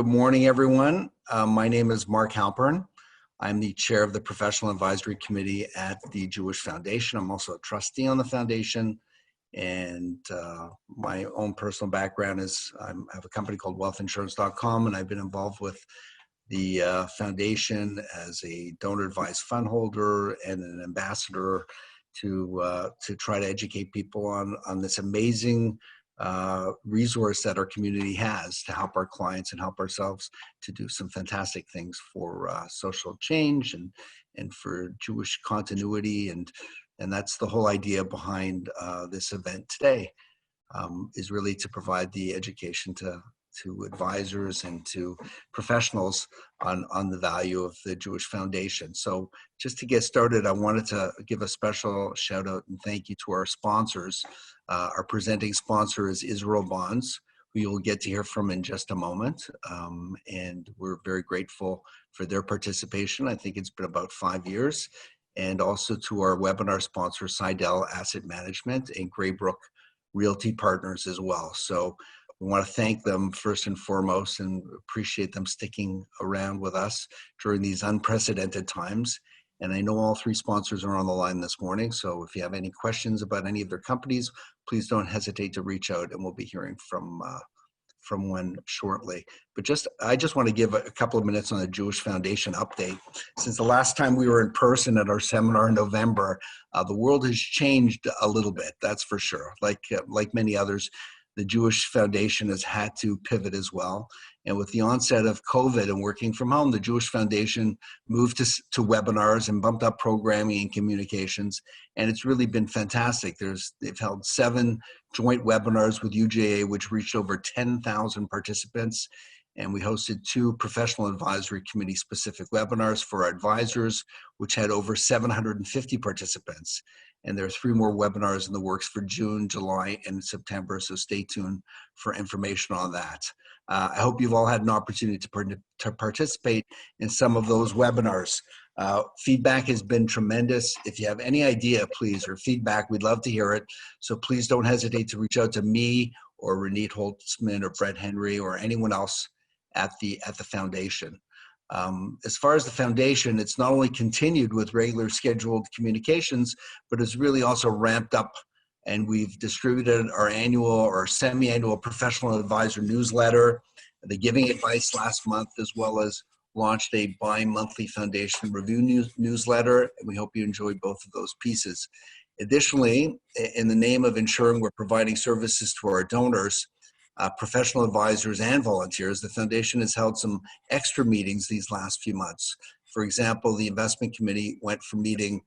morning, everyone. My name is Mark Halpern. I'm the chair of the Professional Advisory Committee at the Jewish Foundation. I'm also a trustee on the foundation. And my own personal background is I have a company called wealthinsurance.com, and I've been involved with the foundation as a donor advised fund holder and an ambassador to try to educate people on this amazing resource that our community has to help our clients and help ourselves to do some fantastic things for social change and for Jewish continuity, and that's the whole idea behind this event today, is really to provide the education to advisors and to professionals on the value of the Jewish Foundation. So just to get started, I wanted to give a special shout out and thank you to our sponsors. Our presenting sponsor is Israel Bonds, who you'll get to hear from in just a moment. And we're very grateful for their participation. I think it's been about 5 years. And also to our webinar sponsor, Seidel Asset Management and Graybrook Realty Partners as well. So we want to thank them first and foremost and appreciate them sticking around with us during these unprecedented times. And I know all three sponsors are on the line this morning. So if you have any questions about any of their companies, please don't hesitate to reach out, and we'll be hearing from one shortly. But I just want to give a couple of minutes on the Jewish Foundation update. Since the last time we were in person at our seminar in November, the world has changed a little bit, that's for sure. Like many others, the Jewish Foundation has had to pivot as well. And with the onset of COVID and working from home, the Jewish Foundation moved to webinars and bumped up programming and communications. And it's really been fantastic. They've held 7 joint webinars with UJA, which reached over 10,000 participants. And we hosted 2 professional advisory committee specific webinars for our advisors, which had over 750 participants. And there are 3 more webinars in the works for June, July, and September. So stay tuned for information on that. I hope you've all had an opportunity to participate in some of those webinars. Feedback has been tremendous. If you have any idea, please, or feedback, we'd love to hear it. So please don't hesitate to reach out to me or Renee Holtzman or Brett Henry or anyone else at the foundation. As far as the foundation, it's not only continued with regular scheduled communications, but it's really also ramped up, and we've distributed our annual or semi-annual professional advisor newsletter, the giving advice last month, as well as launched a bi-monthly foundation review newsletter, and we hope you enjoy both of those pieces. Additionally, in the name of ensuring we're providing services to our donors, professional advisors and volunteers, the foundation has held some extra meetings these last few months. For example, the investment committee went from meeting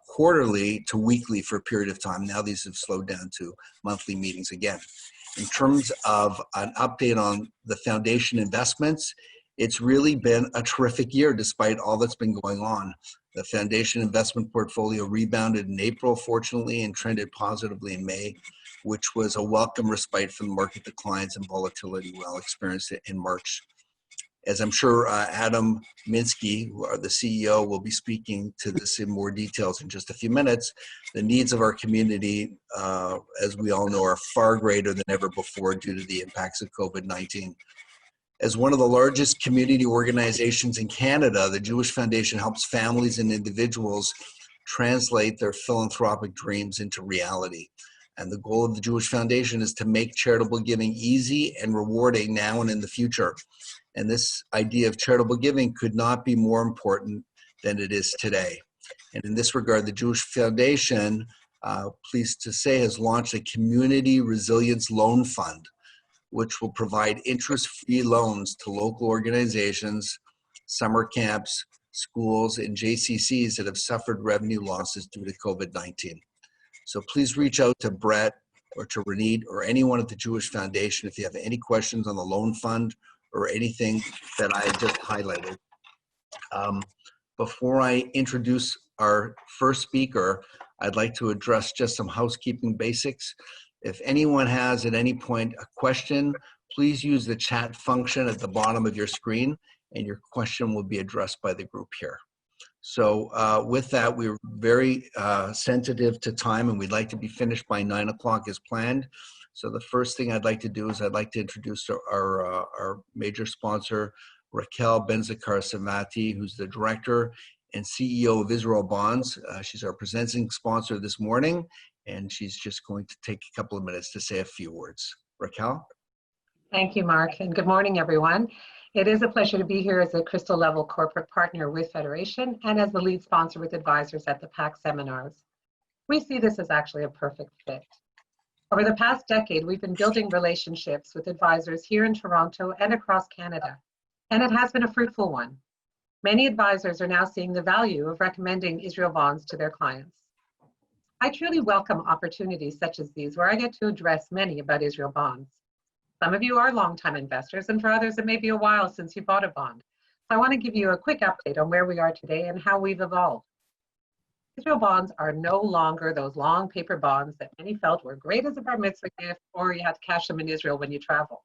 quarterly to weekly for a period of time. Now these have slowed down to monthly meetings again. In terms of an update on the foundation investments, it's really been a terrific year despite all that's been going on. The foundation investment portfolio rebounded in April, fortunately, and trended positively in May, which was a welcome respite from the market declines and volatility we all experienced in March. As I'm sure Adam Minsky, the CEO, will be speaking to this in more details in just a few minutes, the needs of our community, as we all know, are far greater than ever before due to the impacts of COVID-19. As one of the largest community organizations in Canada, the Jewish Foundation helps families and individuals translate their philanthropic dreams into reality. And the goal of the Jewish Foundation is to make charitable giving easy and rewarding now and in the future. And this idea of charitable giving could not be more important than it is today. And in this regard, the Jewish Foundation, pleased to say, has launched a community resilience loan fund, which will provide interest-free loans to local organizations, summer camps, schools, and JCCs that have suffered revenue losses due to COVID-19. So please reach out to Brett or to Renee or anyone at the Jewish Foundation if you have any questions on the loan fund or anything that I just highlighted. Before I introduce our first speaker, I'd like to address just some housekeeping basics. If anyone has at any point a question, please use the chat function at the bottom of your screen and your question will be addressed by the group here. So with that, we're very sensitive to time and we'd like to be finished by 9 o'clock as planned. So the first thing I'd like to do is I'd like to introduce our major sponsor, Raquel Benzakar-Samati, who's the Director and CEO of Israel Bonds. She's our presenting sponsor this morning, and she's just going to take a couple of minutes to say a few words. Raquel? Thank you, Mark, and good morning, everyone. It is a pleasure to be here as a Crystal Level corporate partner with Federation and as the lead sponsor with advisors at the PAC seminars. We see this as actually a perfect fit. Over the past decade, we've been building relationships with advisors here in Toronto and across Canada, and it has been a fruitful one. Many advisors are now seeing the value of recommending Israel Bonds to their clients. I truly welcome opportunities such as these where I get to address many about Israel Bonds. Some of you are longtime investors, and for others it may be a while since you bought a bond. So I want to give you a quick update on where we are today and how we've evolved. Israel Bonds are no longer those long paper bonds that many felt were great as a bar mitzvah gift, or you had to cash them in Israel when you travel.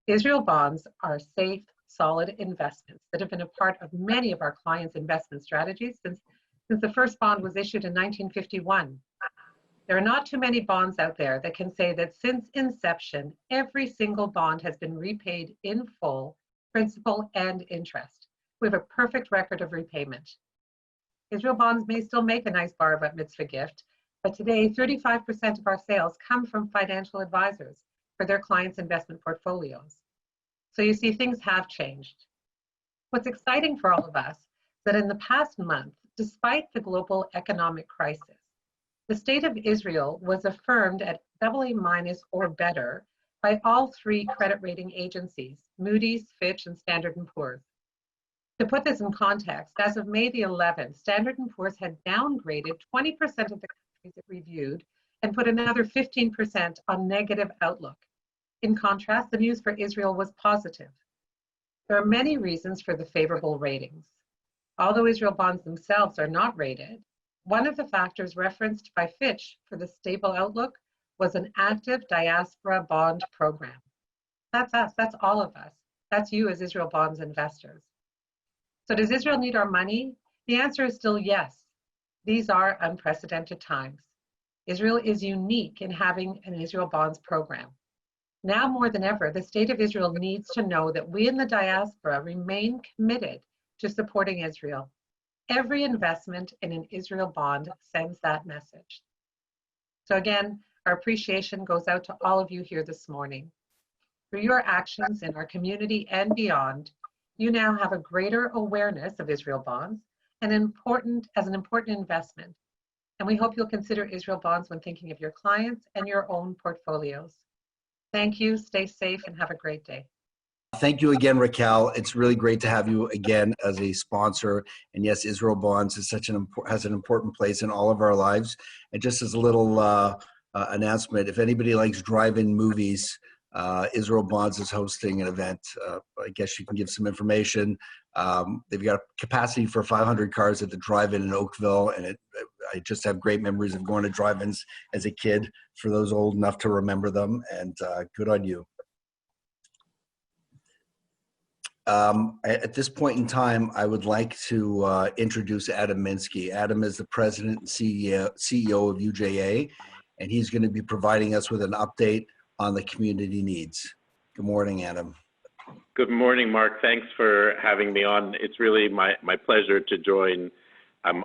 Israel Bonds are safe, solid investments that have been a part of many of our clients' investment strategies since the first bond was issued in 1951. There are not too many bonds out there that can say that since inception, every single bond has been repaid in full, principal and interest. We have a perfect record of repayment. Israel Bonds may still make a nice bar mitzvah gift, but today 35% of our sales come from financial advisors for their clients' investment portfolios. So you see, things have changed. What's exciting for all of us is that in the past month, despite the global economic crisis, the state of Israel was affirmed at AA- or better by all three credit rating agencies, Moody's, Fitch, and Standard & Poor's. To put this in context, as of May the 11th, Standard & Poor's had downgraded 20% of the countries it reviewed and put another 15% on negative outlook. In contrast, the news for Israel was positive. There are many reasons for the favorable ratings. Although Israel Bonds themselves are not rated, one of the factors referenced by Fitch for the stable outlook was an active diaspora bond program. That's us, that's all of us. That's you as Israel Bonds investors. So does Israel need our money? The answer is still yes. These are unprecedented times. Israel is unique in having an Israel Bonds program. Now more than ever, the state of Israel needs to know that we in the diaspora remain committed to supporting Israel. Every investment in an Israel bond sends that message. So again, our appreciation goes out to all of you here this morning. Through your actions in our community and beyond, you now have a greater awareness of Israel Bonds and as an important investment. And we hope you'll consider Israel Bonds when thinking of your clients and your own portfolios. Thank you, stay safe, and have a great day. Thank you again, Raquel. It's really great to have you again as a sponsor. And yes, Israel Bonds is has an important place in all of our lives. And just as a little announcement, if anybody likes drive-in movies, Israel Bonds is hosting an event. I guess you can give some information. They've got capacity for 500 cars at the drive-in in Oakville, and I just have great memories of going to drive-ins as a kid, for those old enough to remember them, and good on you. At this point in time, I would like to introduce Adam Minsky. Adam is the president and CEO of UJA, and he's going to be providing us with an update on the community needs. Good morning, Adam. Good morning, Mark. Thanks for having me on. It's really my pleasure to join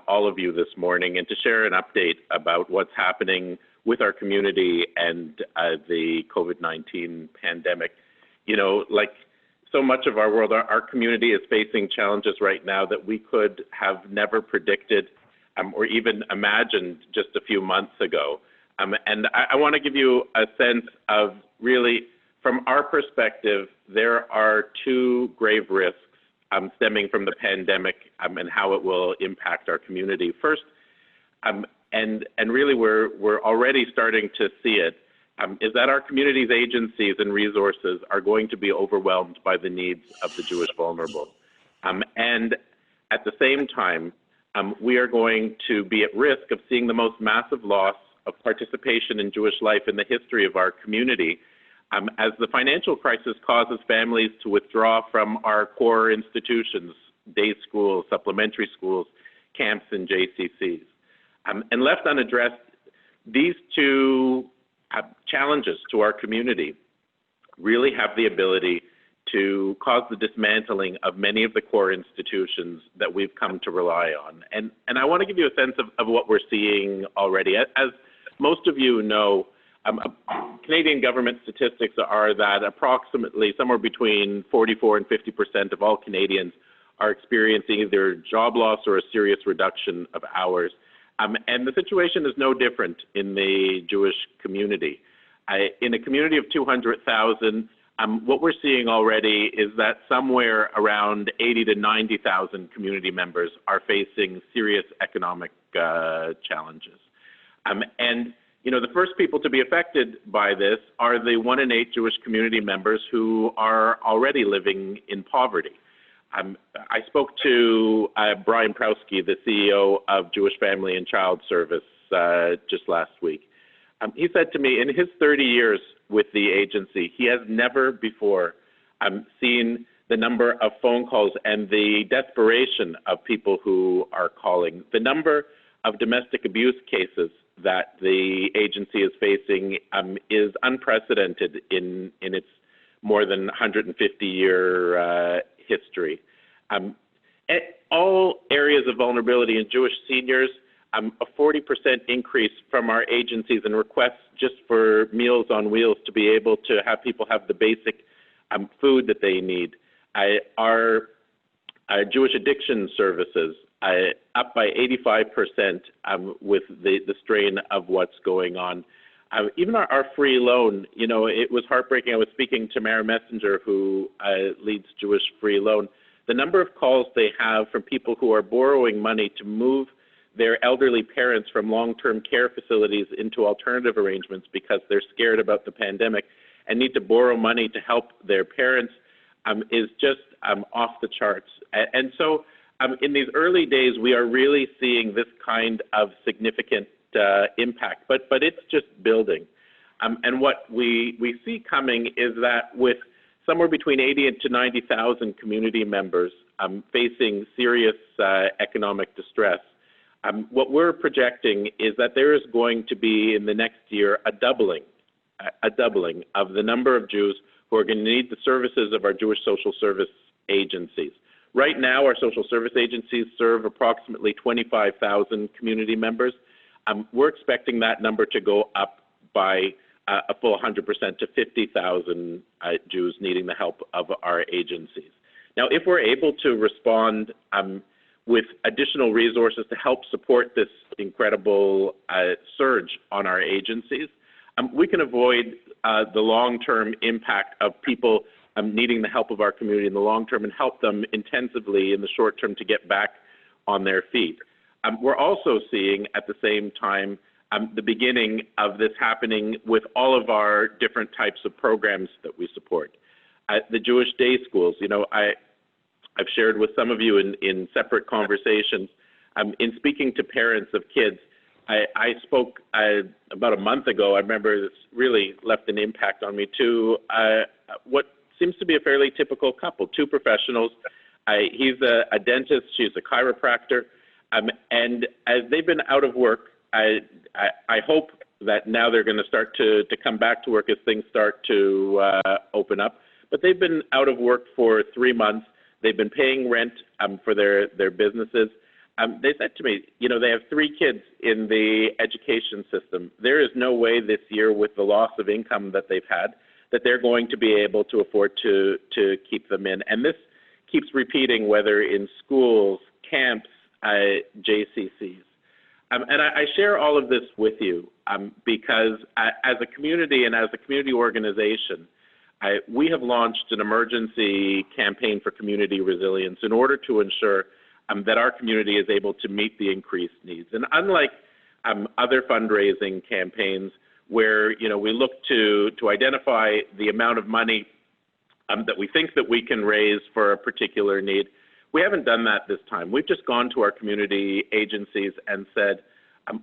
all of you this morning and to share an update about what's happening with our community and the COVID-19 pandemic. You know, like so much of our world, our community is facing challenges right now that we could have never predicted or even imagined just a few months ago. And I want to give you a sense of really, from our perspective, there are two grave risks stemming from the pandemic and how it will impact our community. First, and really we're already starting to see it, is that our community's agencies and resources are going to be overwhelmed by the needs of the Jewish vulnerable. And at the same time, we are going to be at risk of seeing the most massive loss of participation in Jewish life in the history of our community, as the financial crisis causes families to withdraw from our core institutions, day schools, supplementary schools, camps, and JCCs. And left unaddressed, these two challenges to our community really have the ability to cause the dismantling of many of the core institutions that we've come to rely on. And I want to give you a sense of what we're seeing already. As most of you know, Canadian government statistics are that approximately somewhere between 44 and 50% of all Canadians are experiencing either job loss or a serious reduction of hours. And the situation is no different in the Jewish community. In a community of 200,000, what we're seeing already is that somewhere around 80 to 90,000 community members are facing serious economic challenges. And you know, the first people to be affected by this are the 1 in 8 Jewish community members who are already living in poverty. I spoke to Brian Prowski, the CEO of Jewish Family and Child Service, just last week. He said to me, in his 30 years with the agency, he has never before seen the number of phone calls and the desperation of people who are calling. The number of domestic abuse cases that the agency is facing is unprecedented in its more than 150-year history. All areas of vulnerability in Jewish seniors, a 40% increase from our agencies and requests just for Meals on Wheels to be able to have people have the basic food that they need. Our Jewish addiction services up by 85% with the strain of what's going on. Even our free loan, you know, it was heartbreaking. I was speaking to Mara Messenger, who leads Jewish Free Loan. The number of calls they have from people who are borrowing money to move their elderly parents from long-term care facilities into alternative arrangements because they're scared about the pandemic and need to borrow money to help their parents is just off the charts. And so in these early days, we are really seeing this kind of significant impact, but it's just building. And what we see coming is that with somewhere between 80 to 90,000 community members facing serious economic distress, what we're projecting is that there is going to be in the next year a doubling of the number of Jews who are going to need the services of our Jewish social service agencies. Right now, our social service agencies serve approximately 25,000 community members. We're expecting that number to go up by a full 100% to 50,000 Jews needing the help of our agencies. Now, if we're able to respond with additional resources to help support this incredible surge on our agencies, we can avoid the long-term impact of people needing the help of our community in the long term and help them intensively in the short term to get back on their feet. We're also seeing at the same time the beginning of this happening with all of our different types of programs that we support. The Jewish day schools, you know, I've shared with some of you in separate conversations, in speaking to parents of kids, I spoke about a month ago, I remember this really left an impact on me too, what seems to be a fairly typical couple, two professionals. He's a dentist, she's a chiropractor, and as they've been out of work, I hope that now they're going to start to come back to work as things start to open up. But they've been out of work for 3 months. They've been paying rent for their businesses. They said to me, you know, they have 3 kids in the education system. There is no way this year, with the loss of income that they've had, that they're going to be able to afford to keep them in. And this keeps repeating, whether in schools, camps, JCCs. And I share all of this with you because as a community and as a community organization, we have launched an emergency campaign for community resilience in order to ensure that our community is able to meet the increased needs. And unlike other fundraising campaigns where, you know, we look to identify the amount of money that we think that we can raise for a particular need, we haven't done that this time. We've just gone to our community agencies and said,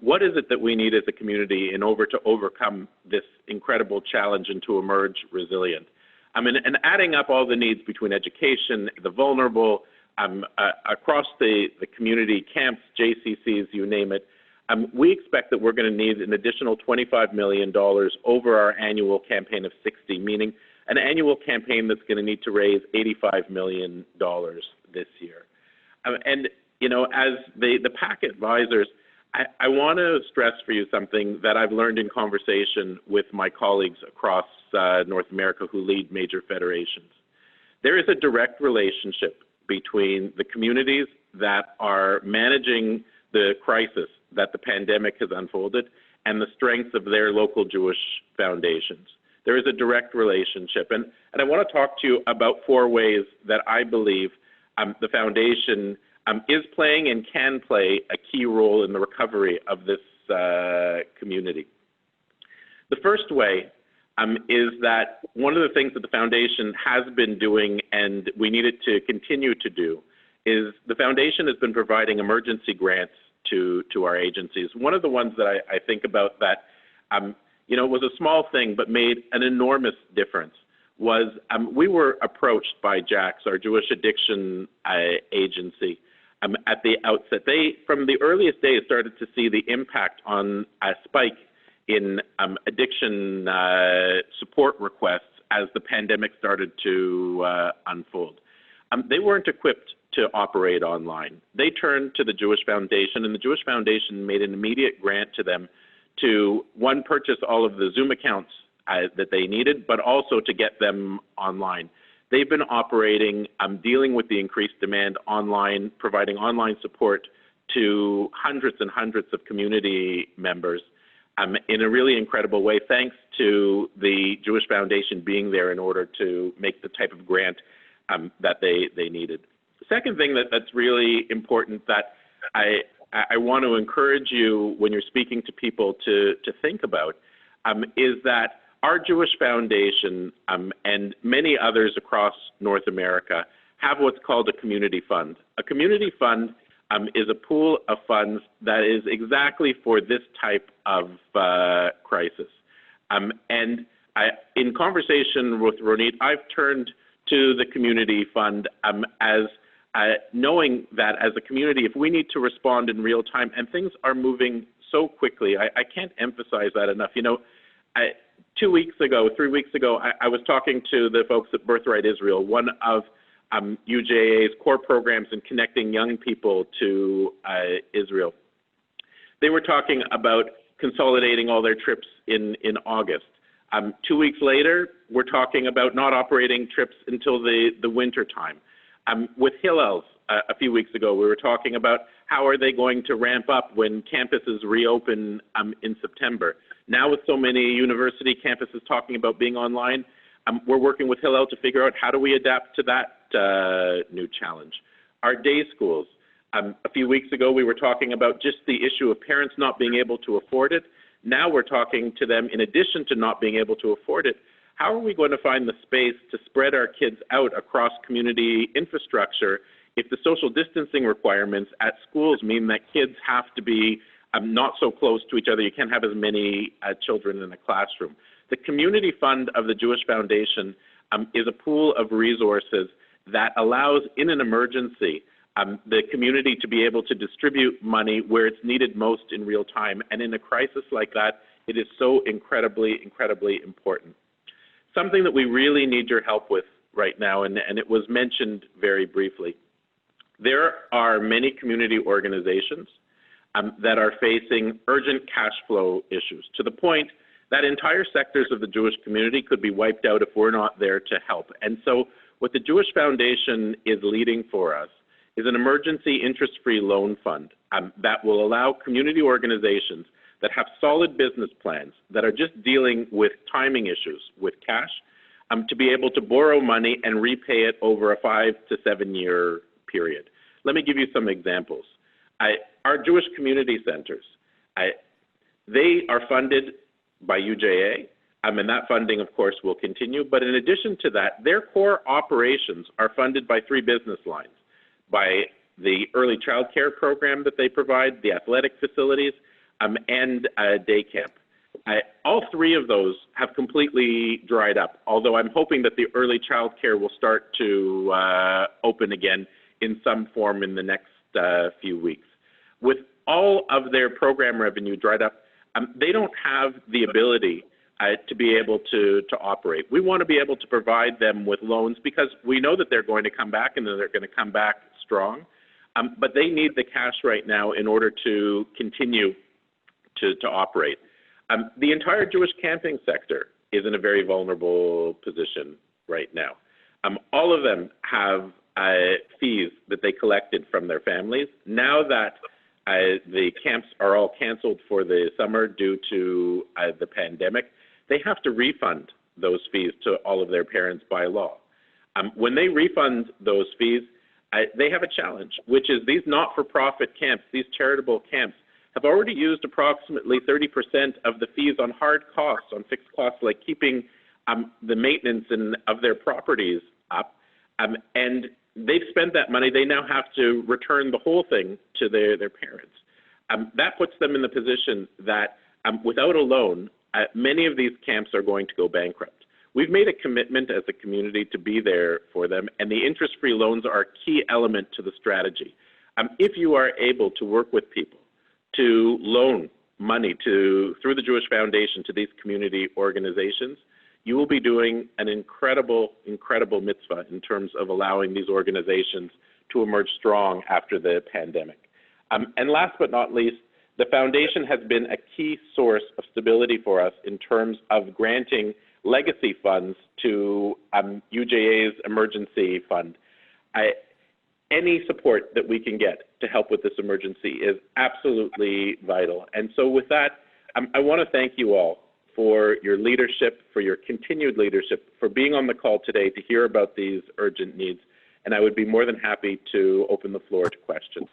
what is it that we need as a community in order to overcome this incredible challenge and to emerge resilient? And adding up all the needs between education, the vulnerable, across the community, camps, JCCs, you name it, we expect that we're going to need an additional $25 million over our annual campaign of 60, meaning an annual campaign that's going to need to raise $85 million this year. And, you know, as the PAC advisors, I want to stress for you something that I've learned in conversation with my colleagues across North America who lead major federations. There is a direct relationship between the communities that are managing the crisis that the pandemic has unfolded and the strength of their local Jewish foundations. There is a direct relationship. And I want to talk to you about 4 ways that I believe the foundation is playing and can play a key role in the recovery of this community. The first way is that one of the things that the foundation has been doing, and we need it to continue to do, is the foundation has been providing emergency grants to our agencies. One of the ones that I think about that, you know, was a small thing but made an enormous difference was we were approached by JAX, our Jewish Addiction Agency, at the outset. They, from the earliest days, started to see the impact on a spike in addiction support requests as the pandemic started to unfold. They weren't equipped to operate online. They turned to the Jewish Foundation, and the Jewish Foundation made an immediate grant to them to, one, purchase all of the Zoom accounts that they needed, but also to get them online. They've been operating, dealing with the increased demand online, providing online support to hundreds and hundreds of community members in a really incredible way, thanks to the Jewish Foundation being there in order to make the type of grant that they needed. The second thing that's really important that I want to encourage you when you're speaking to people to think about is that our Jewish Foundation and many others across North America have what's called a community fund. A community fund is a pool of funds that is exactly for this type of crisis. And in conversation with Ronit, I've turned to the community fund as knowing that as a community, if we need to respond in real time, and things are moving so quickly, I can't emphasize that enough. You know, 3 weeks ago, I was talking to the folks at Birthright Israel, one of UJA's core programs in connecting young people to Israel. They were talking about consolidating all their trips in August. 2 weeks later, we're talking about not operating trips until the winter time. With Hillel's a few weeks ago, we were talking about how are they going to ramp up when campuses reopen in September. Now with so many university campuses talking about being online, we're working with Hillel to figure out how do we adapt to that new challenge. Our day schools, a few weeks ago we were talking about just the issue of parents not being able to afford it. Now we're talking to them, in addition to not being able to afford it, how are we going to find the space to spread our kids out across community infrastructure if the social distancing requirements at schools mean that kids have to be not so close to each other? You can't have as many children in a classroom. The community fund of the Jewish Foundation is a pool of resources that allows, in an emergency, the community to be able to distribute money where it's needed most in real time. And in a crisis like that, it is so incredibly, incredibly important. Something that we really need your help with right now, and it was mentioned very briefly. There are many community organizations that are facing urgent cash flow issues, to the point that entire sectors of the Jewish community could be wiped out if we're not there to help. And so what the Jewish Foundation is leading for us is an emergency interest-free loan fund that will allow community organizations that have solid business plans, that are just dealing with timing issues with cash, to be able to borrow money and repay it over a 5 to 7 year period. Let me give you some examples. Our Jewish community centers, they are funded by UJA, and that funding, of course, will continue. But in addition to that, their core operations are funded by 3 business lines, by the early child care program that they provide, the athletic facilities, and day camp. All 3 of those have completely dried up, although I'm hoping that the early child care will start to open again in some form in the next few weeks. With all of their program revenue dried up. They don't have the ability to be able to operate. We want to be able to provide them with loans because we know that they're going to come back and that they're going to come back strong. But they need the cash right now in order to continue to operate. The entire Jewish camping sector is in a very vulnerable position right now. All of them have fees that they collected from their families. Now that the camps are all canceled for the summer due to the pandemic, they have to refund those fees to all of their parents by law. When they refund those fees, they have a challenge, which is these not-for-profit camps, these charitable camps, have already used approximately 30% of the fees on hard costs, on fixed costs like keeping the maintenance of their properties up, and they've spent that money. They now have to return the whole thing to their parents. That puts them in the position that without a loan, many of these camps are going to go bankrupt. We've made a commitment as a community to be there for them, and the interest-free loans are a key element to the strategy. If you are able to work with people to loan money through the Jewish Foundation to these community organizations, you will be doing an incredible, incredible mitzvah in terms of allowing these organizations to emerge strong after the pandemic. And last but not least, the foundation has been a key source of stability for us in terms of granting legacy funds to UJA's emergency fund. Any support that we can get to help with this emergency is absolutely vital. And so with that, I want to thank you all for your leadership, for your continued leadership, for being on the call today to hear about these urgent needs. And I would be more than happy to open the floor to questions.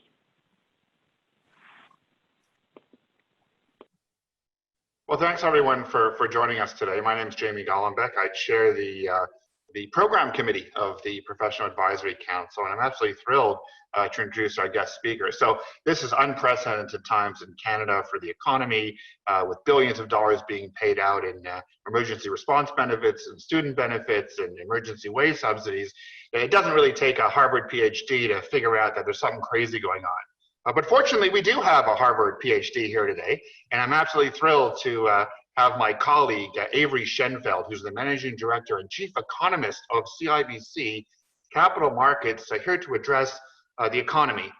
Well, thanks everyone for joining us today. My name is Jamie Golombek. I chair the program committee of the Professional Advisory Council, and I'm absolutely thrilled to introduce our guest speaker. So this is unprecedented times in Canada for the economy, with billions of dollars being paid out in emergency response benefits and student benefits and emergency wage subsidies. It doesn't really take a Harvard PhD to figure out that there's something crazy going on. But fortunately, we do have a Harvard PhD here today, and I'm absolutely thrilled to have my colleague, Avery Shenfeld, who's the Managing Director and Chief Economist of CIBC Capital Markets, here to address the economy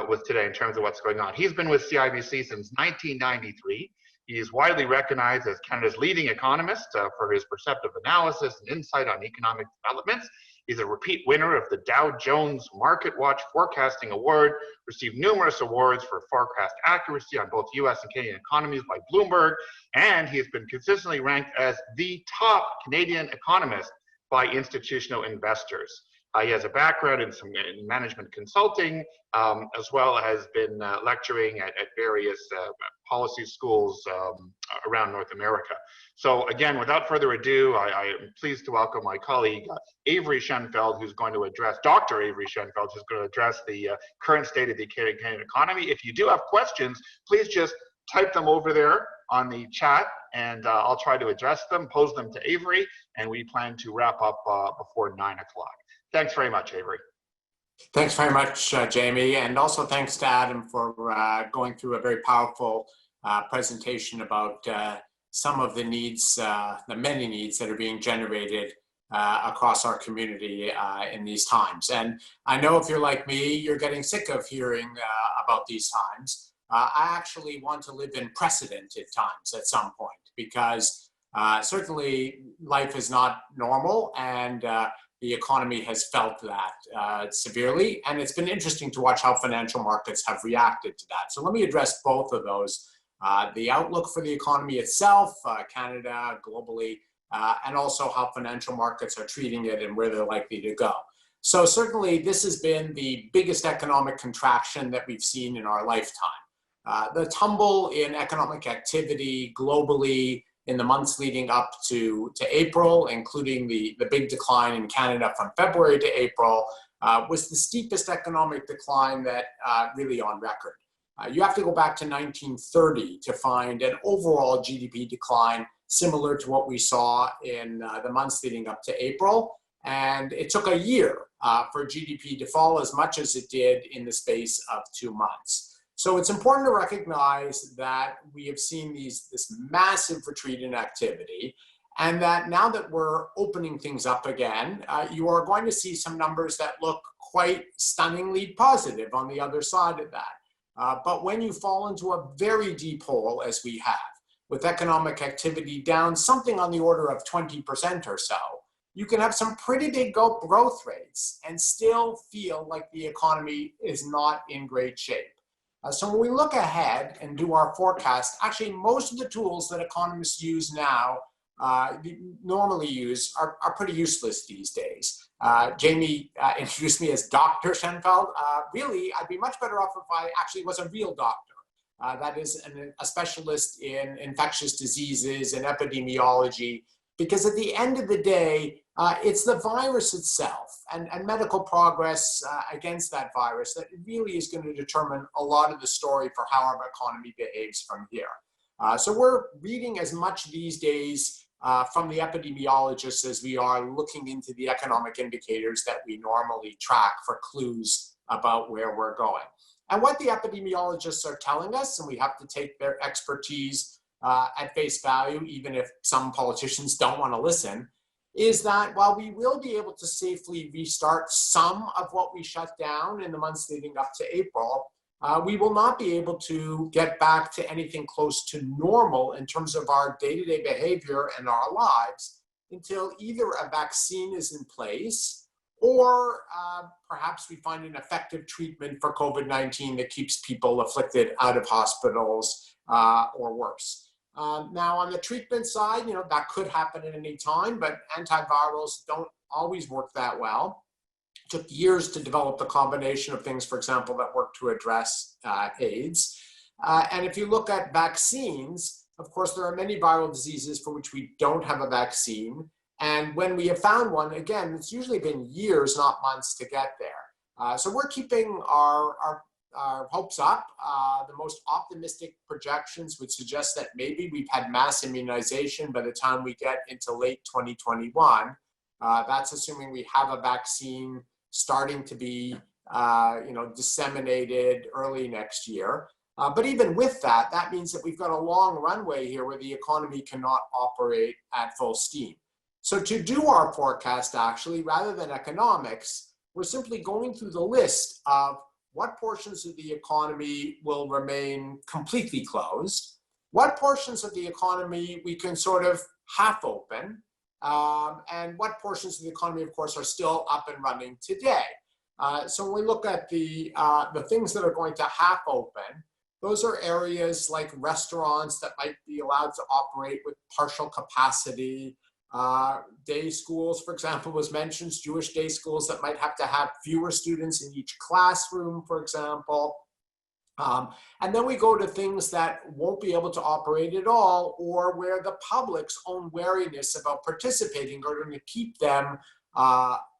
with today in terms of what's going on. He's been with CIBC since 1993. He is widely recognized as Canada's leading economist for his perceptive analysis and insight on economic developments. He's a repeat winner of the Dow Jones Market Watch Forecasting Award, received numerous awards for forecast accuracy on both US and Canadian economies by Bloomberg, and he has been consistently ranked as the top Canadian economist by institutional investors. He has a background in management consulting, as well as been lecturing at various policy schools around North America. So again, without further ado, I am pleased to welcome my colleague, Avery Shenfeld, who's going to address, Dr. Avery Shenfeld, who's going to address the current state of the Canadian economy. If you do have questions, please just type them over there on the chat, and I'll try to address them, pose them to Avery, and we plan to wrap up before 9 o'clock. Thanks very much, Avery. Thanks very much, Jamie, and also thanks to Adam for going through a very powerful presentation about some of the needs, the many needs that are being generated across our community in these times. And I know if you're like me, you're getting sick of hearing about these times. I actually want to live in precedented times at some point, because certainly life is not normal, and the economy has felt that severely, and it's been interesting to watch how financial markets have reacted to that. So let me address both of those. The outlook for the economy itself, Canada, globally, and also how financial markets are treating it and where they're likely to go. So certainly this has been the biggest economic contraction that we've seen in our lifetime. The tumble in economic activity globally in the months leading up to April, including the big decline in Canada from February to April, was the steepest economic decline that really on record. You have to go back to 1930 to find an overall GDP decline similar to what we saw in the months leading up to April. And it took a year for GDP to fall as much as it did in the space of 2 months. So it's important to recognize that we have seen this massive retreat in activity, and that now that we're opening things up again, you are going to see some numbers that look quite stunningly positive on the other side of that. But when you fall into a very deep hole, as we have, with economic activity down something on the order of 20% or so, you can have some pretty big growth rates and still feel like the economy is not in great shape. So when we look ahead and do our forecast, actually most of the tools that economists use now, normally use, are pretty useless these days. Jamie introduced me as Dr. Shenfeld. Really, I'd be much better off if I actually was a real doctor. That is a specialist in infectious diseases and epidemiology, because at the end of the day, it's the virus itself and medical progress against that virus that really is going to determine a lot of the story for how our economy behaves from here. So we're reading as much these days from the epidemiologists as we are looking into the economic indicators that we normally track for clues about where we're going. And what the epidemiologists are telling us, and we have to take their expertise at face value, even if some politicians don't want to listen, is that while we will be able to safely restart some of what we shut down in the months leading up to April, we will not be able to get back to anything close to normal in terms of our day-to-day behavior and our lives until either a vaccine is in place or perhaps we find an effective treatment for COVID-19 that keeps people afflicted out of hospitals or worse. Now on the treatment side, that could happen at any time, but antivirals don't always work that well. It took years to develop the combination of things, for example, that work to address AIDS. And if you look at vaccines, of course, there are many viral diseases for which we don't have a vaccine. And when we have found one, again, it's usually been years, not months, to get there. So we're keeping our hopes up. The most optimistic projections would suggest that maybe we've had mass immunization by the time we get into late 2021. That's assuming we have a vaccine starting to be disseminated early next year. But even with that, that means that we've got a long runway here where the economy cannot operate at full steam. So to do our forecast, actually, rather than economics, we're simply going through the list of what portions of the economy will remain completely closed, what portions of the economy we can sort of half open, and what portions of the economy, of course, are still up and running today. So when we look at the things that are going to half open, those are areas like restaurants that might be allowed to operate with partial capacity. Day schools, for example, was mentioned, Jewish day schools that might have to have fewer students in each classroom, for example. And then we go to things that won't be able to operate at all, or where the public's own wariness about participating are going to keep them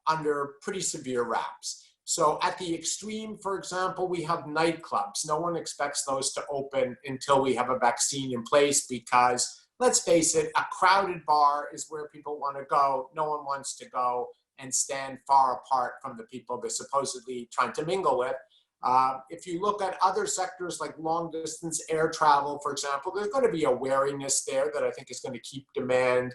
under pretty severe wraps. So at the extreme, for example, we have nightclubs. No one expects those to open until we have a vaccine in place because, let's face it, a crowded bar is where people want to go. No one wants to go and stand far apart from the people they're supposedly trying to mingle with. If you look at other sectors like long distance air travel, for example, there's going to be a wariness there that I think is going to keep demand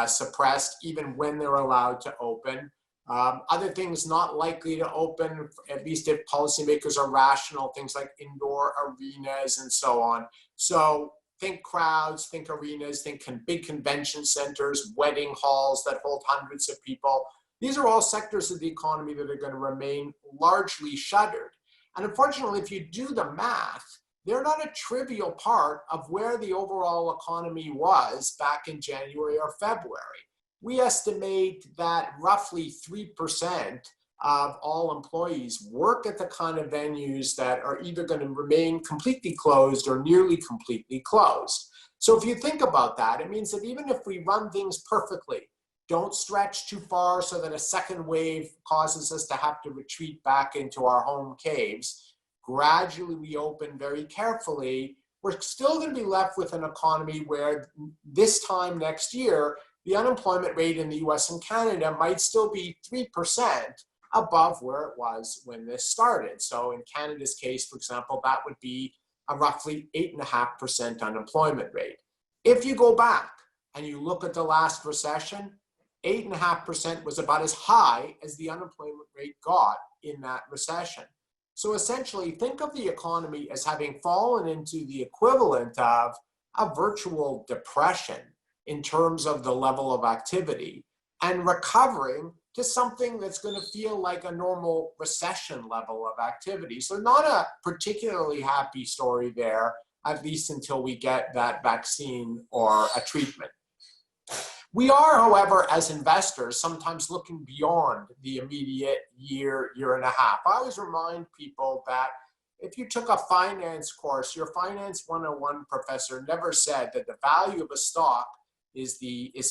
suppressed even when they're allowed to open. Other things not likely to open, at least if policymakers are rational, things like indoor arenas and so on. So think crowds, think arenas, think big convention centers, wedding halls that hold hundreds of people. These are all sectors of the economy that are going to remain largely shuttered. And unfortunately, if you do the math, they're not a trivial part of where the overall economy was back in January or February. We estimate that roughly 3% of all employees work at the kind of venues that are either going to remain completely closed or nearly completely closed. So if you think about that, it means that even if we run things perfectly, don't stretch too far so that a second wave causes us to have to retreat back into our home caves, gradually reopen very carefully, we're still going to be left with an economy where this time next year, the unemployment rate in the US and Canada might still be 3%, above where it was when this started. So in Canada's case, for example, that would be a roughly 8.5% unemployment rate. If you go back and you look at the last recession, 8.5% was about as high as the unemployment rate got in that recession. So essentially, think of the economy as having fallen into the equivalent of a virtual depression in terms of the level of activity and recovering to something that's going to feel like a normal recession level of activity. So not a particularly happy story there, at least until we get that vaccine or a treatment. We are, however, as investors, sometimes looking beyond the immediate year, year and a half. I always remind people that if you took a finance course, your Finance 101 professor never said that the value of a stock is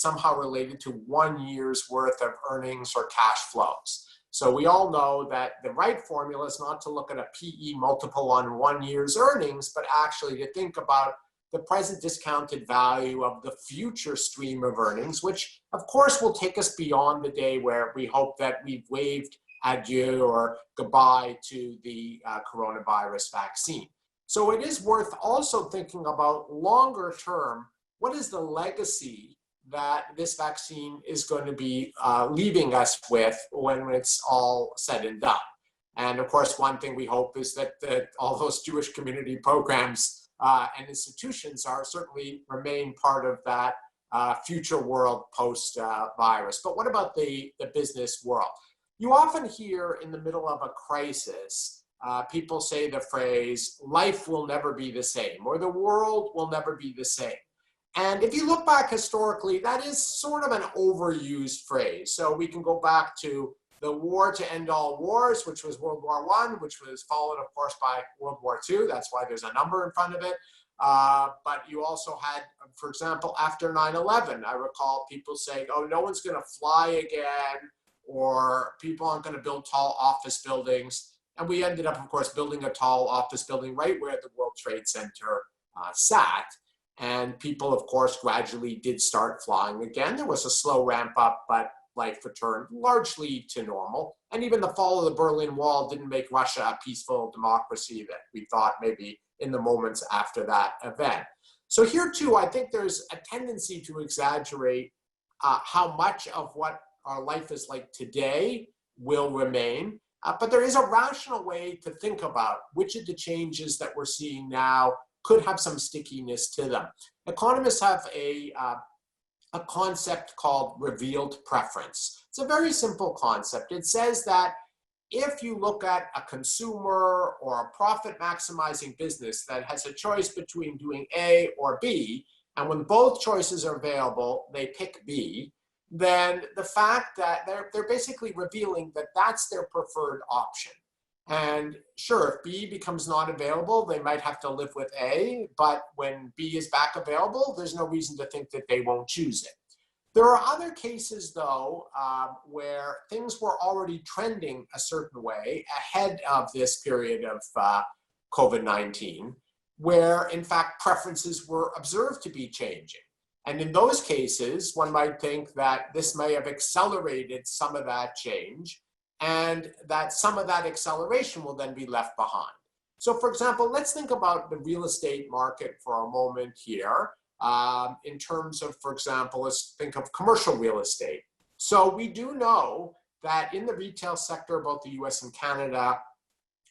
somehow related to 1 year's worth of earnings or cash flows. So we all know that the right formula is not to look at a PE multiple on 1 year's earnings, but actually to think about the present discounted value of the future stream of earnings, which of course will take us beyond the day where we hope that we've waved adieu or goodbye to the coronavirus vaccine. So it is worth also thinking about longer term, what is the legacy that this vaccine is going to be leaving us with when it's all said and done? And of course, one thing we hope is that all those Jewish community programs and institutions are certainly remain part of that future world post-virus. But what about the business world? You often hear in the middle of a crisis, people say the phrase, life will never be the same, or the world will never be the same. And if you look back historically, that is sort of an overused phrase. So we can go back to the war to end all wars, which was World War I, which was followed, of course, by World War II. That's why there's a number in front of it. But you also had, for example, after 9/11, I recall people saying, oh, no one's going to fly again, or people aren't going to build tall office buildings. And we ended up, of course, building a tall office building right where the World Trade Center sat. And people, of course, gradually did start flying again. There was a slow ramp up, but life returned largely to normal. And even the fall of the Berlin Wall didn't make Russia a peaceful democracy that we thought maybe in the moments after that event. So here too, I think there's a tendency to exaggerate how much of what our life is like today will remain. But there is a rational way to think about which of the changes that we're seeing now could have some stickiness to them. Economists have a concept called revealed preference. It's a very simple concept. It says that if you look at a consumer or a profit maximizing business that has a choice between doing A or B, and when both choices are available, they pick B, then the fact that they're basically revealing that that's their preferred option. And sure, if B becomes not available, they might have to live with A, but when B is back available, there's no reason to think that they won't choose it. There are other cases, though, where things were already trending a certain way ahead of this period of COVID-19, where, in fact, preferences were observed to be changing. And in those cases, one might think that this may have accelerated some of that change, and that some of that acceleration will then be left behind. So, for example, let's think about the real estate market for a moment here. In terms of, for example, let's think of commercial real estate. So we do know that in the retail sector, both the US and Canada,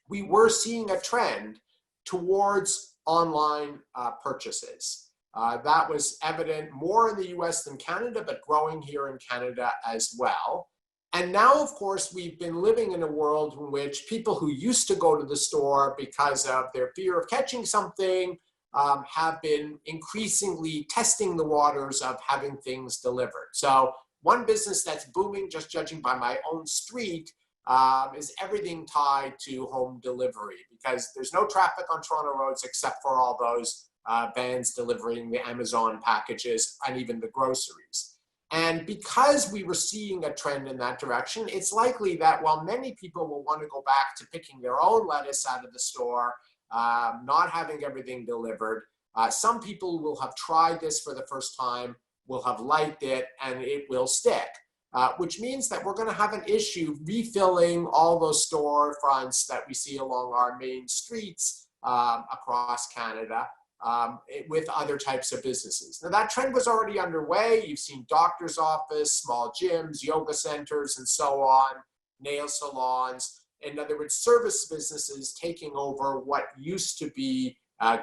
we were seeing a trend towards online purchases. That was evident more in the US than Canada, but growing here in Canada as well. And now, of course, we've been living in a world in which people who used to go to the store because of their fear of catching something have been increasingly testing the waters of having things delivered. So one business that's booming, just judging by my own street, is everything tied to home delivery, because there's no traffic on Toronto roads except for all those vans delivering the Amazon packages and even the groceries. And because we were seeing a trend in that direction, it's likely that while many people will want to go back to picking their own lettuce out of the store, not having everything delivered, some people will have tried this for the first time, will have liked it, and it will stick. which means that we're going to have an issue refilling all those storefronts that we see along our main streets across Canada with other types of businesses. Now, that trend was already underway. You've seen doctor's office, small gyms, yoga centers, and so on, nail salons. In other words, service businesses taking over what used to be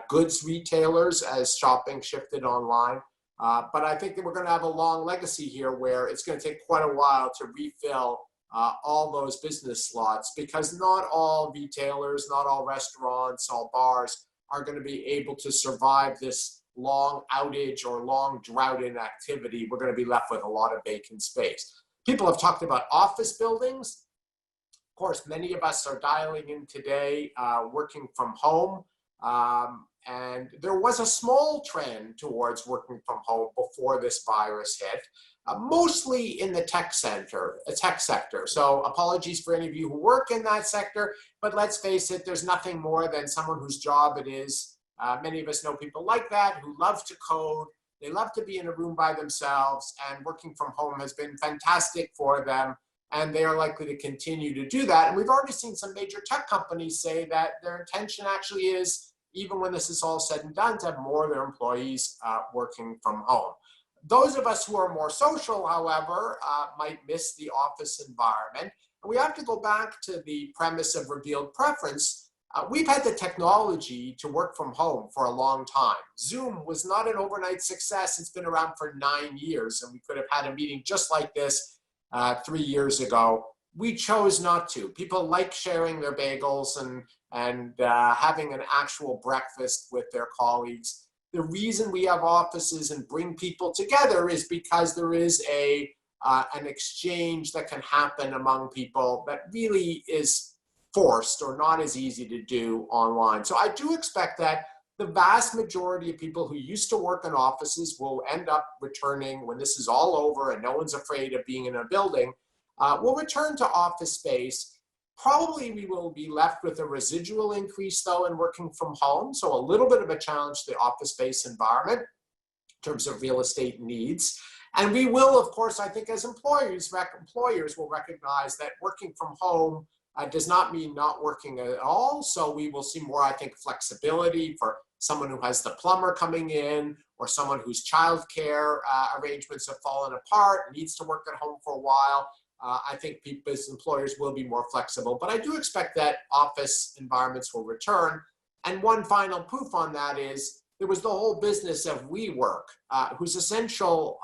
goods retailers as shopping shifted online. But I think that we're going to have a long legacy here where it's going to take quite a while to refill all those business slots, because not all retailers, not all restaurants, all bars are going to be able to survive this long outage or long drought in activity. We're going to be left with a lot of vacant space. People have talked about office buildings. Of course, many of us are dialing in today, working from home. And there was a small trend towards working from home before this virus hit, mostly in the tech sector. So apologies for any of you who work in that sector, but let's face it, there's nothing more than someone whose job it is. Many of us know people like that who love to code. They love to be in a room by themselves, and working from home has been fantastic for them. And they are likely to continue to do that. And we've already seen some major tech companies say that their intention actually is, even when this is all said and done, to have more of their employees working from home. Those of us who are more social, however, might miss the office environment. And we have to go back to the premise of revealed preference. We've had the technology to work from home for a long time. Zoom was not an overnight success. It's been around for 9 years, and we could have had a meeting just like this 3 years ago. We chose not to. People like sharing their bagels and having an actual breakfast with their colleagues. The reason we have offices and bring people together is because there is an exchange that can happen among people that really is forced or not as easy to do online. So I do expect that the vast majority of people who used to work in offices will end up returning when this is all over and no one's afraid of being in a building, will return to office space. Probably we will be left with a residual increase, though, in working from home. So a little bit of a challenge to the office space environment in terms of real estate needs. And we will, of course, I think as employers will recognize that working from home does not mean not working at all. So we will see more, I think, flexibility for someone who has the plumber coming in, or someone whose childcare arrangements have fallen apart, needs to work at home for a while. I think people as employers will be more flexible, but I do expect that office environments will return. And one final proof on that is there was the whole business of WeWork, whose essential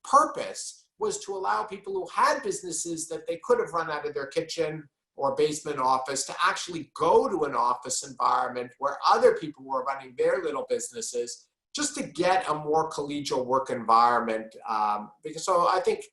purpose was to allow people who had businesses that they could have run out of their kitchen or basement office to actually go to an office environment where other people were running their little businesses, just to get a more collegial work environment. So I think,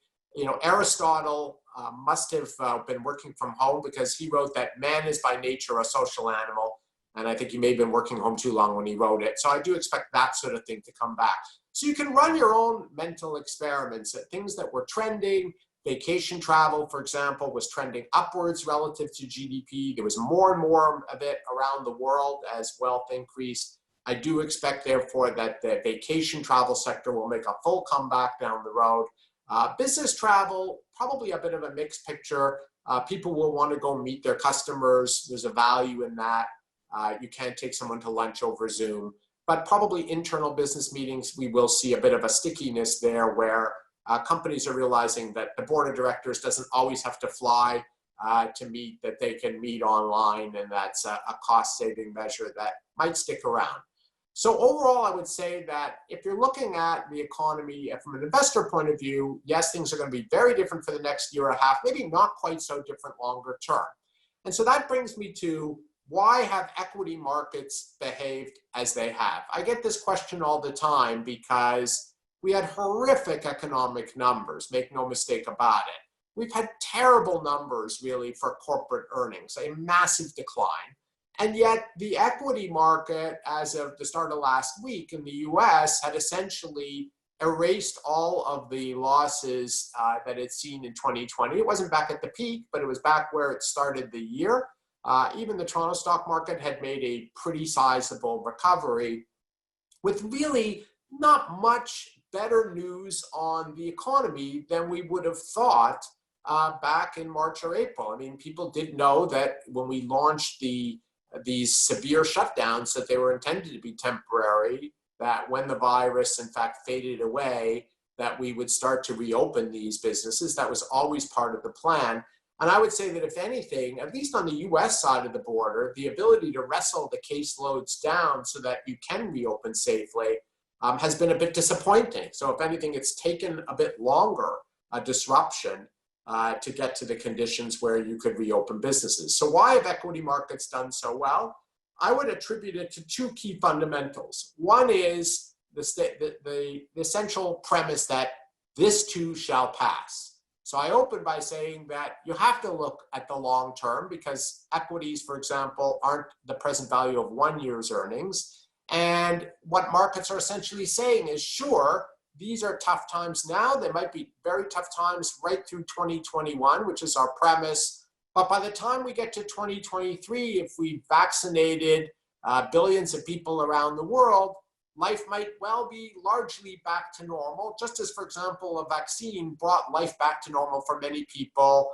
Aristotle must have been working from home, because he wrote that man is by nature a social animal. And I think he may have been working home too long when he wrote it. So I do expect that sort of thing to come back. So you can run your own mental experiments at things that were trending. Vacation travel, for example, was trending upwards relative to GDP. There was more and more of it around the world as wealth increased. I do expect, therefore, that the vacation travel sector will make a full comeback down the road. Business travel, probably a bit of a mixed picture. People will want to go meet their customers. There's a value in that. You can't take someone to lunch over Zoom. But probably internal business meetings, we will see a bit of a stickiness there, where companies are realizing that the board of directors doesn't always have to fly to meet, that they can meet online, and that's a cost-saving measure that might stick around. So overall, I would say that if you're looking at the economy from an investor point of view, yes, things are going to be very different for the next year and a half, maybe not quite so different longer term. And so that brings me to, why have equity markets behaved as they have? I get this question all the time because we had horrific economic numbers, make no mistake about it. We've had terrible numbers, really, for corporate earnings, a massive decline. And yet the equity market, as of the start of last week in the US, had essentially erased all of the losses that it's seen in 2020. It wasn't back at the peak, but it was back where it started the year. Even the Toronto stock market had made a pretty sizable recovery, with really not much better news on the economy than we would have thought back in March or April. I mean, people did know that when we launched these severe shutdowns, that they were intended to be temporary, that when the virus in fact faded away, that we would start to reopen these businesses. That was always part of the plan. And I would say that if anything, at least on the US side of the border, the ability to wrestle the caseloads down so that you can reopen safely has been a bit disappointing. So if anything, it's taken a bit longer, a disruption, to get to the conditions where you could reopen businesses. So why have equity markets done so well? I would attribute it to two key fundamentals. One is the essential premise that this too shall pass. So I open by saying that you have to look at the long term, because equities, for example, aren't the present value of 1 year's earnings. And what markets are essentially saying is, sure, these are tough times now. They might be very tough times right through 2021, which is our premise. But by the time we get to 2023, if we vaccinated billions of people around the world, life might well be largely back to normal, just as, for example, a vaccine brought life back to normal for many people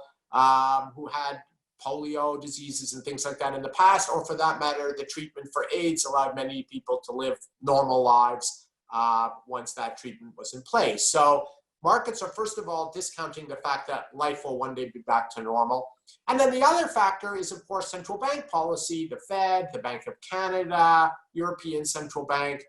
who had polio diseases and things like that in the past, or for that matter, the treatment for AIDS allowed many people to live normal lives once that treatment was in place. So markets are, first of all, discounting the fact that life will one day be back to normal. And then the other factor is, of course, central bank policy, the Fed, the Bank of Canada, European Central Bank.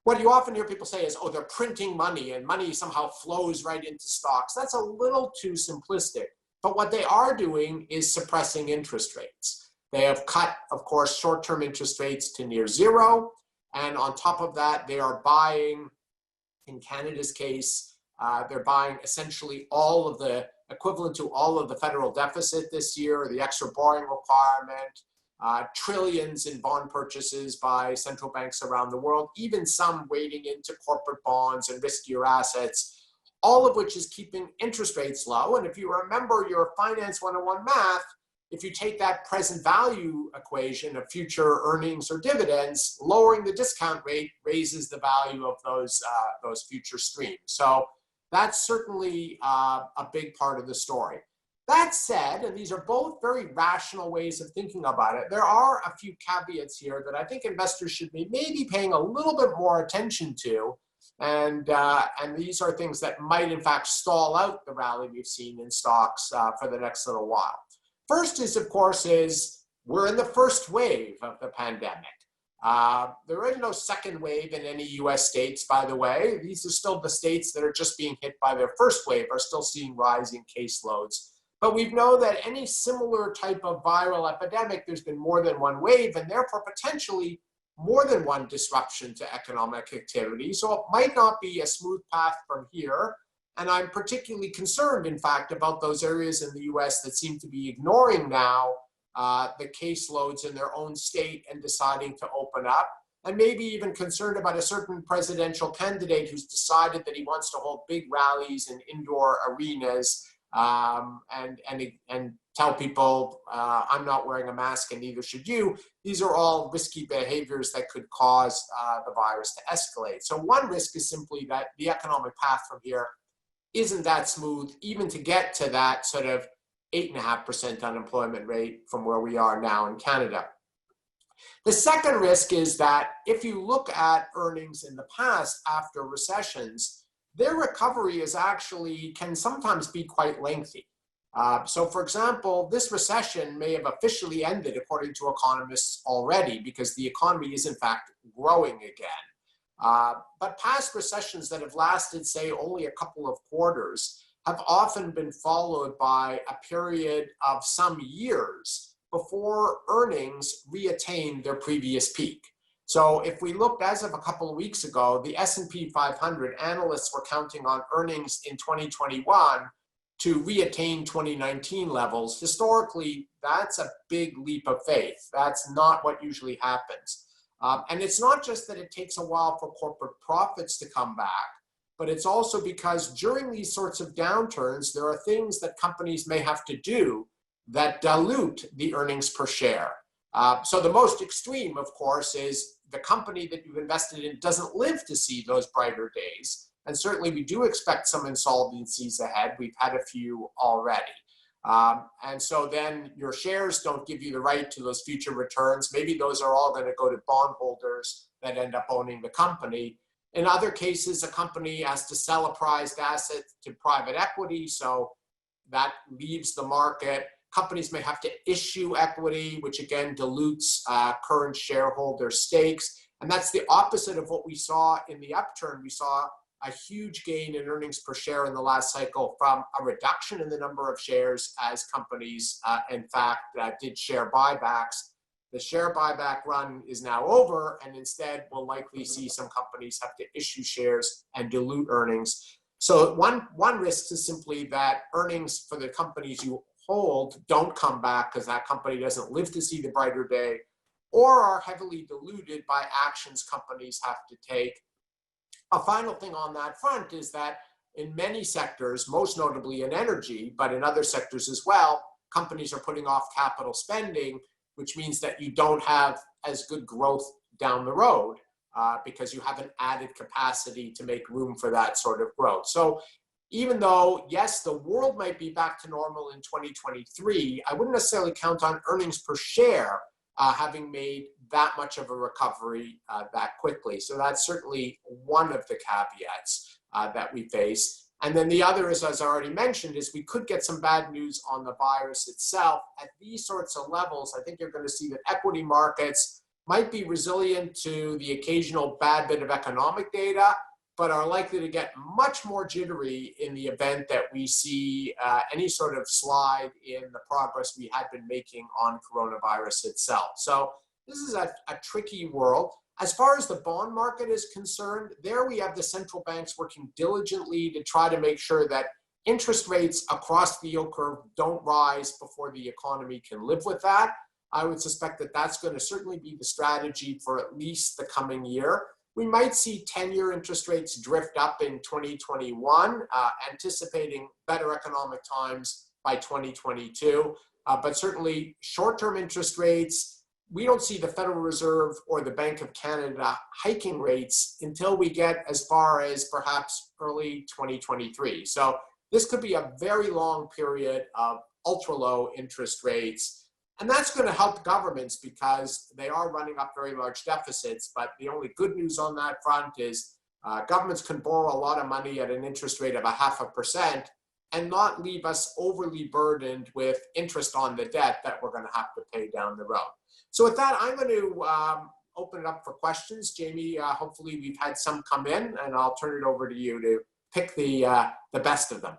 What you often hear people say is, oh, they're printing money and money somehow flows right into stocks. That's a little too simplistic. But what they are doing is suppressing interest rates. They have cut, of course, short-term interest rates to near zero. And on top of that, they are buying, in Canada's case, they're buying essentially all of the equivalent to all of the federal deficit this year, the extra borrowing requirement, trillions in bond purchases by central banks around the world, even some wading into corporate bonds and riskier assets, all of which is keeping interest rates low. And if you remember your Finance 101 math, if you take that present value equation of future earnings or dividends, lowering the discount rate raises the value of those future streams. So that's certainly a big part of the story. That said, and these are both very rational ways of thinking about it, there are a few caveats here that I think investors should be maybe paying a little bit more attention to. And these are things that might, in fact, stall out the rally we've seen in stocks for the next little while. First is, of course, we're in the first wave of the pandemic. There is no second wave in any US states, by the way. These are still the states that are just being hit by their first wave, are still seeing rising caseloads. But we know that any similar type of viral epidemic, there's been more than one wave, and therefore potentially more than one disruption to economic activity. So it might not be a smooth path from here. And I'm particularly concerned, in fact, about those areas in the US that seem to be ignoring now the caseloads in their own state and deciding to open up, and maybe even concerned about a certain presidential candidate who's decided that he wants to hold big rallies in indoor arenas and tell people, I'm not wearing a mask and neither should you. These are all risky behaviors that could cause the virus to escalate. So one risk is simply that the economic path from here isn't that smooth, even to get to that sort of 8.5% unemployment rate from where we are now in Canada. The second risk is that if you look at earnings in the past after recessions, their recovery is actually can sometimes be quite lengthy. So for example, this recession may have officially ended according to economists already because the economy is in fact growing again. But past recessions that have lasted, say, only a couple of quarters have often been followed by a period of some years before earnings reattain their previous peak. So if we looked as of a couple of weeks ago, the S&P 500 analysts were counting on earnings in 2021 to reattain 2019 levels. Historically, that's a big leap of faith. That's not what usually happens. And it's not just that it takes a while for corporate profits to come back, but it's also because during these sorts of downturns, there are things that companies may have to do that dilute the earnings per share. So the most extreme, of course, is the company that you've invested in doesn't live to see those brighter days. And certainly we do expect some insolvencies ahead. We've had a few already. And so then your shares don't give you the right to those future returns. Maybe those are all going to go to bondholders that end up owning the company. In other cases, a company has to sell a prized asset to private equity, so that leaves the market. Companies may have to issue equity, which again dilutes current shareholder stakes. And that's the opposite of what we saw in the upturn. We saw a huge gain in earnings per share in the last cycle from a reduction in the number of shares as companies, in fact, did share buybacks. The share buyback run is now over, and instead we'll likely see some companies have to issue shares and dilute earnings. So one risk is simply that earnings for the companies you hold don't come back because that company doesn't live to see the brighter day, or are heavily diluted by actions companies have to take. A final thing on that front is that in many sectors, most notably in energy, but in other sectors as well, companies are putting off capital spending, which means that you don't have as good growth down the road because you haven't added capacity to make room for that sort of growth. So even though, yes, the world might be back to normal in 2023, I wouldn't necessarily count on earnings per share having made that much of a recovery that quickly. So that's certainly one of the caveats that we face. And then the other is, as I already mentioned, is we could get some bad news on the virus itself. At these sorts of levels, I think you're going to see that equity markets might be resilient to the occasional bad bit of economic data, but are likely to get much more jittery in the event that we see any sort of slide in the progress we had been making on coronavirus itself. So this is a tricky world. As far as the bond market is concerned, there we have the central banks working diligently to try to make sure that interest rates across the yield curve don't rise before the economy can live with that. I would suspect that that's going to certainly be the strategy for at least the coming year. We might see 10-year interest rates drift up in 2021, anticipating better economic times by 2022. But certainly short-term interest rates, we don't see the Federal Reserve or the Bank of Canada hiking rates until we get as far as perhaps early 2023. So this could be a very long period of ultra-low interest rates. And that's going to help governments because they are running up very large deficits. But the only good news on that front is governments can borrow a lot of money at an interest rate of 0.5% and not leave us overly burdened with interest on the debt that we're going to have to pay down the road. So with that, I'm going to open it up for questions. Jamie, hopefully we've had some come in, and I'll turn it over to you to pick the best of them.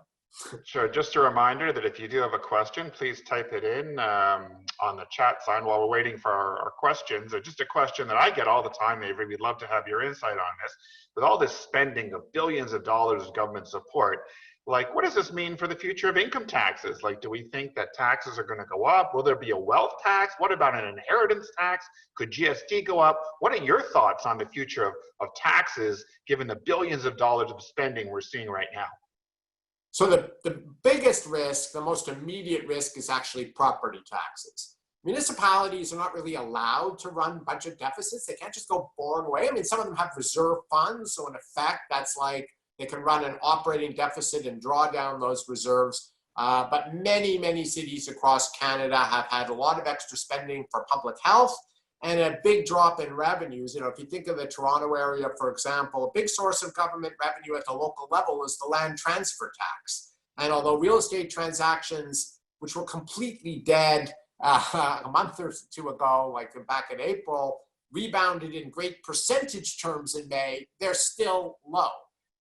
Sure. Just a reminder that if you do have a question, please type it in on the chat sign while we're waiting for our questions. Just a question that I get all the time, Avery. We'd love to have your insight on this. With all this spending of billions of dollars of government support, like, what does this mean for the future of income taxes? Like, do we think that taxes are going to go up? Will there be a wealth tax? What about an inheritance tax? Could GST go up? What are your thoughts on the future of taxes, given the billions of dollars of spending we're seeing right now? So the biggest risk, the most immediate risk, is actually property taxes. Municipalities are not really allowed to run budget deficits. They can't just go borrowing away. I mean, some of them have reserve funds. So in effect, that's like they can run an operating deficit and draw down those reserves. But many, many cities across Canada have had a lot of extra spending for public health and a big drop in revenues. You know, if you think of the Toronto area, for example, a big source of government revenue at the local level is the land transfer tax. And although real estate transactions, which were completely dead a month or two ago, like back in April, rebounded in great percentage terms in May, they're still low.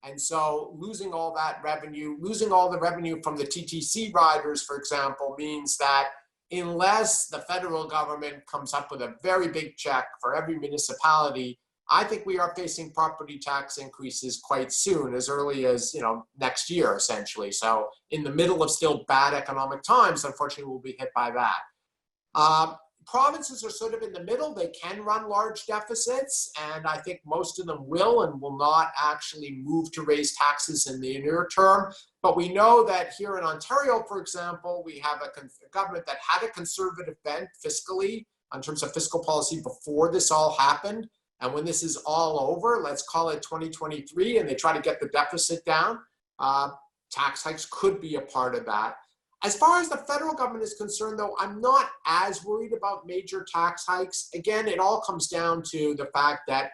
And so losing all that revenue, losing all the revenue from the TTC riders, for example, means that unless the federal government comes up with a very big check for every municipality, I think we are facing property tax increases quite soon, as early as, next year, essentially. So in the middle of still bad economic times, unfortunately, we'll be hit by that. Provinces are sort of in the middle. They can run large deficits, and I think most of them will and will not actually move to raise taxes in the near term. But we know that here in Ontario, for example, we have a government that had a conservative bent fiscally in terms of fiscal policy before this all happened. And when this is all over, let's call it 2023, and they try to get the deficit down, tax hikes could be a part of that. As far as the federal government is concerned, though, I'm not as worried about major tax hikes. Again, it all comes down to the fact that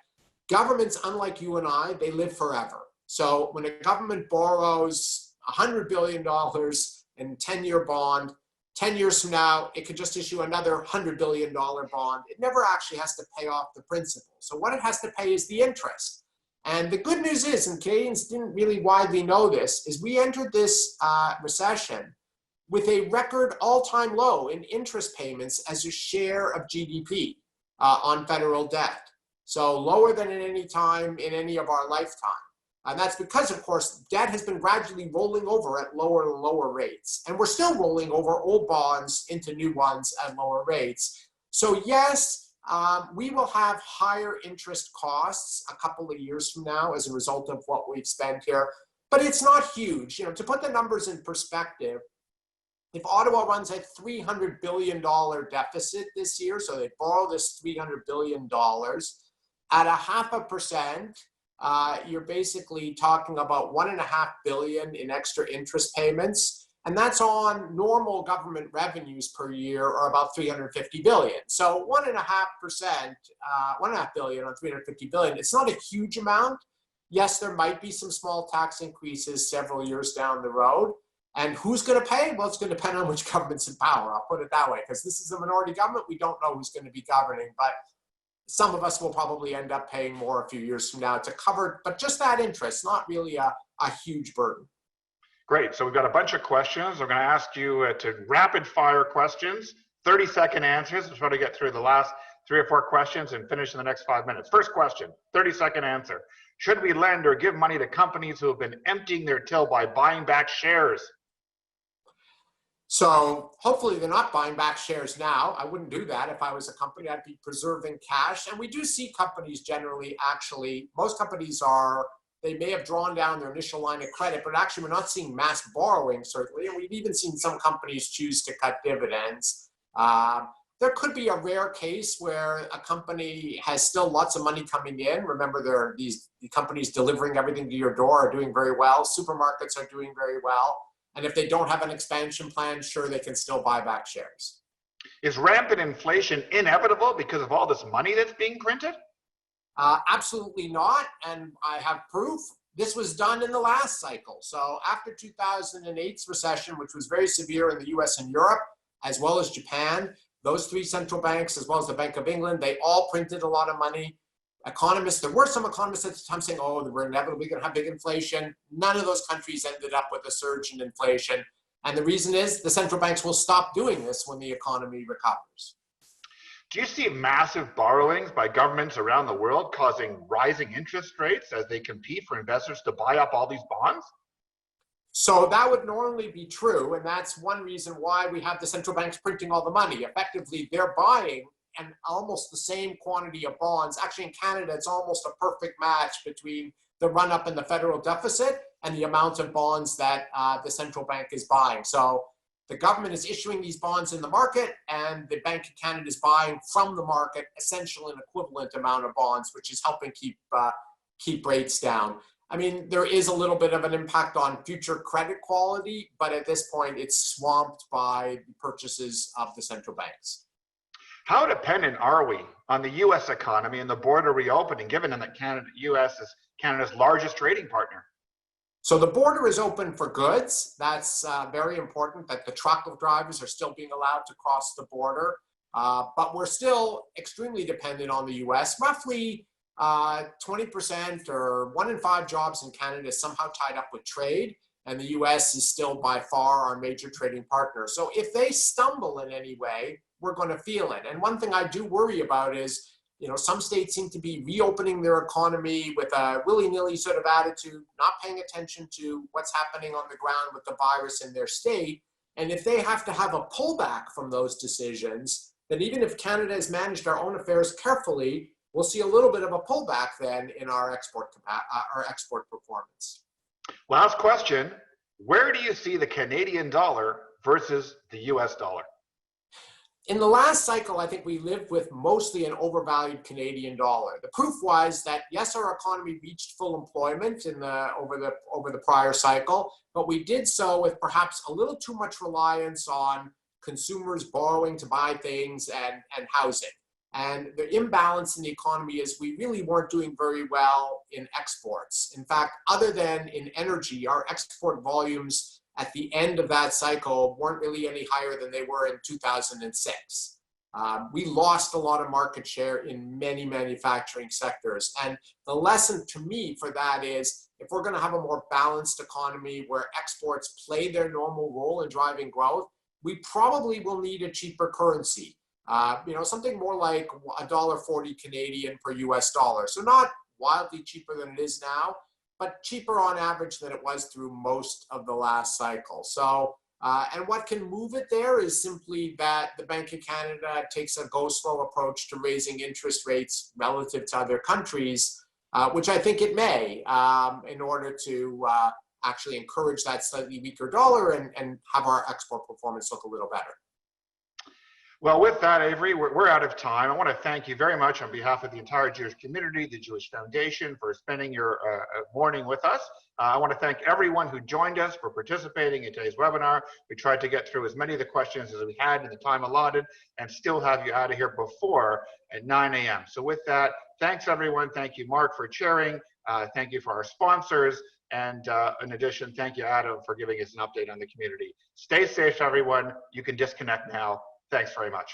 governments, unlike you and I, they live forever. So when a government borrows $100 billion in a 10-year bond, 10 years from now, it could just issue another $100 billion bond. It never actually has to pay off the principal. So what it has to pay is the interest. And the good news is, and Canadians didn't really widely know this, is we entered this recession with a record all-time low in interest payments as a share of GDP on federal debt. So lower than at any time in any of our lifetime. And that's because, of course, debt has been gradually rolling over at lower and lower rates. And we're still rolling over old bonds into new ones at lower rates. So yes, we will have higher interest costs a couple of years from now as a result of what we've spent here. But it's not huge. You know, to put the numbers in perspective, if Ottawa runs a $300 billion deficit this year, so they borrow this $300 billion, at 0.5%, you're basically talking about $1.5 billion in extra interest payments. And that's on normal government revenues per year, or about $350 billion. So 1.5%, $1.5 billion on $350 billion, it's not a huge amount. Yes, there might be some small tax increases several years down the road. And who's going to pay? Well, it's going to depend on which government's in power. I'll put it that way, because this is a minority government. We don't know who's going to be governing, but some of us will probably end up paying more a few years from now to cover, but just that interest, not really a huge burden. Great. So we've got a bunch of questions. I'm going to ask you to rapid fire questions, 30-second answers. We'll try to get through the last 3 or 4 questions and finish in the next 5 minutes. First question, 30-second answer. Should we lend or give money to companies who have been emptying their till by buying back shares? So hopefully they're not buying back shares now. I wouldn't do that if I was a company. I'd be preserving cash. And we do see companies generally, actually, most companies they may have drawn down their initial line of credit, but actually we're not seeing mass borrowing, certainly. And we've even seen some companies choose to cut dividends. There could be a rare case where a company has still lots of money coming in. Remember, there are these companies delivering everything to your door are doing very well. Supermarkets are doing very well. And if they don't have an expansion plan, sure, they can still buy back shares. Is rampant inflation inevitable because of all this money that's being printed? Absolutely not. And I have proof. This was done in the last cycle. So after 2008's recession, which was very severe in the US and Europe, as well as Japan, those 3 central banks, as well as the Bank of England, they all printed a lot of money. Economists, there were some economists at the time saying, oh, we're inevitably going to have big inflation. None of those countries ended up with a surge in inflation. And the reason is the central banks will stop doing this when the economy recovers. Do you see massive borrowings by governments around the world causing rising interest rates as they compete for investors to buy up all these bonds? So that would normally be true. And that's one reason why we have the central banks printing all the money. Effectively, they're buying and almost the same quantity of bonds. Actually, in Canada, it's almost a perfect match between the run-up in the federal deficit and the amount of bonds that the central bank is buying. So the government is issuing these bonds in the market, and the Bank of Canada is buying from the market essentially an equivalent amount of bonds, which is helping keep rates down. I mean, there is a little bit of an impact on future credit quality, but at this point, it's swamped by the purchases of the central banks. How dependent are we on the U.S. economy and the border reopening, given that U.S. is Canada's largest trading partner? So the border is open for goods. That's very important, that the truck drivers are still being allowed to cross the border. But we're still extremely dependent on the U.S. Roughly 20% or 1 in 5 jobs in Canada is somehow tied up with trade. And the U.S. is still by far our major trading partner. So if they stumble in any way, we're going to feel it. And one thing I do worry about is, you know, some states seem to be reopening their economy with a willy-nilly sort of attitude, not paying attention to what's happening on the ground with the virus in their state. And if they have to have a pullback from those decisions, then even if Canada has managed our own affairs carefully, we'll see a little bit of a pullback then in our export performance. Last question, where do you see the Canadian dollar versus the US dollar? In the last cycle, I think we lived with mostly an overvalued Canadian dollar. The proof was that, yes, our economy reached full employment over the prior cycle, but we did so with perhaps a little too much reliance on consumers borrowing to buy things and housing. And the imbalance in the economy is we really weren't doing very well in exports. In fact, other than in energy, our export volumes at the end of that cycle weren't really any higher than they were in 2006. We lost a lot of market share in many manufacturing sectors. And the lesson to me for that is, if we're going to have a more balanced economy where exports play their normal role in driving growth, we probably will need a cheaper currency. Something more like $1.40 Canadian per US dollar. So not wildly cheaper than it is now, but cheaper on average than it was through most of the last cycle. So, and what can move it there is simply that the Bank of Canada takes a go slow approach to raising interest rates relative to other countries, which I think it may, in order to actually encourage that slightly weaker dollar and have our export performance look a little better. Well, with that, Avery, we're out of time. I want to thank you very much on behalf of the entire Jewish community, the Jewish Foundation, for spending your morning with us. I want to thank everyone who joined us for participating in today's webinar. We tried to get through as many of the questions as we had in the time allotted and still have you out of here before at 9 a.m. So with that, thanks everyone. Thank you, Mark, for chairing. Thank you for our sponsors. And in addition, thank you, Adam, for giving us an update on the community. Stay safe, everyone. You can disconnect now. Thanks very much.